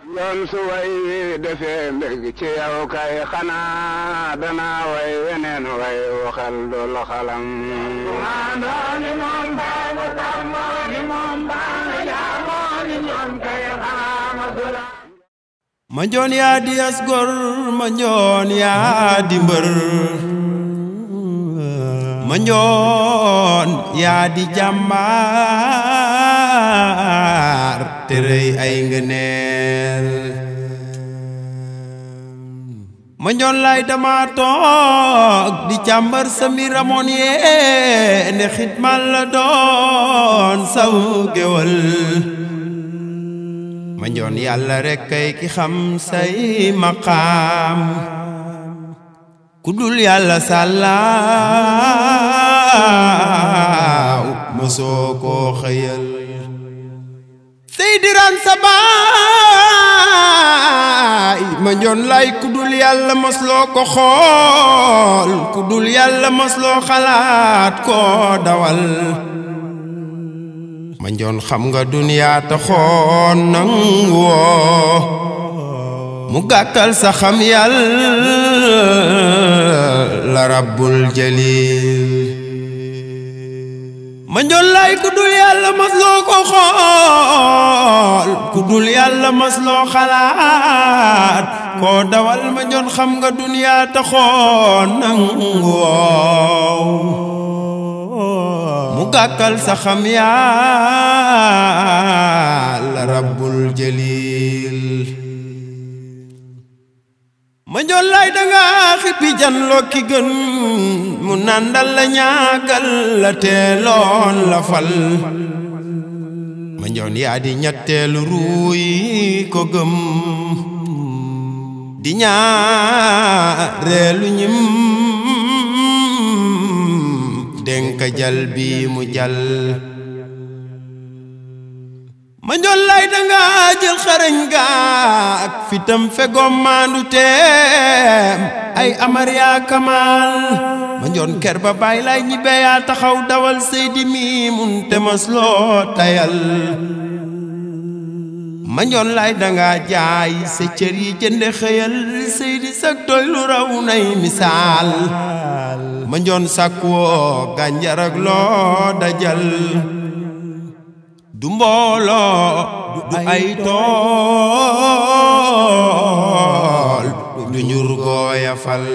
yoon su way wi defee mbég ci yow kay xanaa dana way weneen way waxal dul xalam ni moom baana sàmmoo ni moom baana jaamoo ni moom kay xanaa dula ma njoon yaa di as gor ma njoon yaa di mbër ma njoon yaa di jàmbaar te rëy ay ngëneel ma njoon lay dama toog di càmbar sa mbir amoon yee ne xitmal la doon saw géwal ma njoon yàlla rekk kay ki xam say maqaam ku dul yàlla sàllaaw mosoo koo xëyal seydiran sa baay ma njoon lay ku dul yàlla mosloo ko xool ku dul yàlla mosloo xalaat koo dawal ma njoon xam nga duniyaa taxoon nang woo mu gàkkal sa xam yàlla rabbul jalil ma njoon lay ku dul yàlla masloo ko xool ku dul yàlla masloo xalaat koo dawal ma njoon xam nga duniyaa taxoon nang woo mu gàkkal sa xam yàlla rabbul jalil ma njoon lay danga xippi janloo ki gën mu nandal la ñaagal la teeloon la fal ma njoon yaa di ñetteelu ruuy ko gëm di ñaareelu ñim denka jal bi mu jal ma njoon lay danga jël xarañ ga ak fitam fegoom maandu teem ay amar yaa kamal ma njoon ker ba bàyyi lay ñibbe yaa taxaw dawal seydi mi mun temas loo tayal ma njoon lay danga jaay sa cër yi jënde xëyal seydi sak doy lu raw nay misaal ma njoon sàkkoo gànjar ak loo dajal du mbooloo du ay tool du ñur gooya fal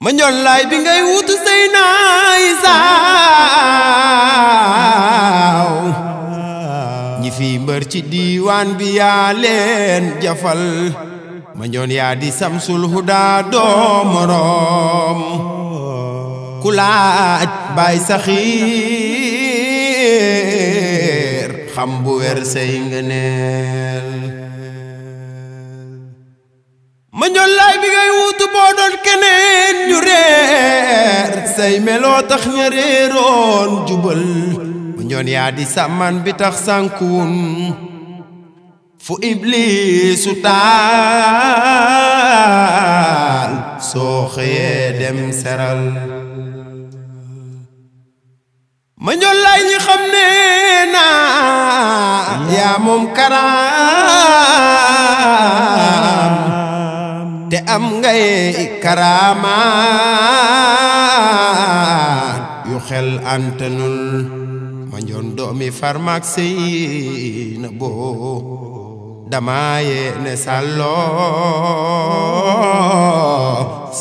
ma njoon laay bi ngay wutu sey naay saaw ñi fi mbër ci diiwaan bi yaa leen jafal ma njoon yaa di samsul huda doo moroom ku laaj baay saxiir xam bu wer say ngëneel ma njoon laay bi ngay wuutu boo doon keneen ñu reer say meloo tax ña réeroon jubal ma njoon yaa di sàmman bi tax sànkuun fu ibliisu taal soo xëyee dem seral ma njoon lay ñi xam ne naa yaa moom karaam te am ngay karaamaat yu xel antanul ma njoon doomi farmak sey na boo damaaye ne sàlloo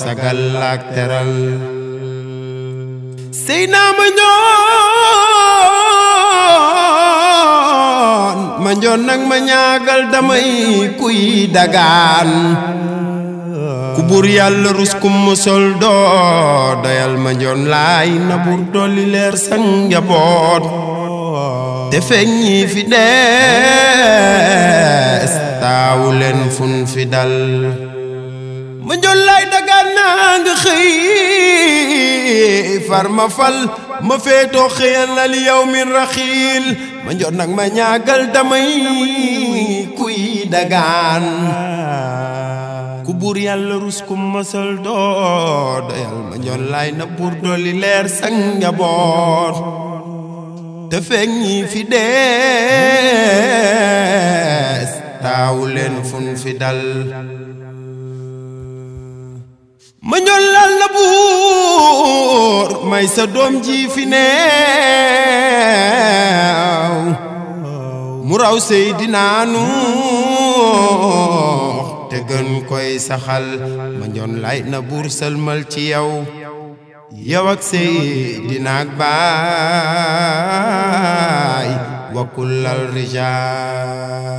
sagal ak teral sey naa ma njoon nag ma ñaagal damay kuy dagaan ku bur yàlla rus kum musol doo doyal ma njoon laay na bur dolli leer sang njaboot te feeñ ñi fi dees taawu leen fun fi dal ma njoon laay dagaan naa nga xëy far ma fal ma feetoo xëyal na li yow min raxiil ma njoon nag ma ñaagal damay kuy dagaan ku bur yàlla rus kum masal doo doyal ma njoon laay na bur dolli leer sang njaboot te fekk ñi fi dees taawu leen fun fi dal ma ñollal la buur may sa doom ji fi neew mu raw Seydina Nuux te gën koy saxal ma ñoon lay na buur sëlmal ci yow yow ak Seydina ak baay wa kullal rijaal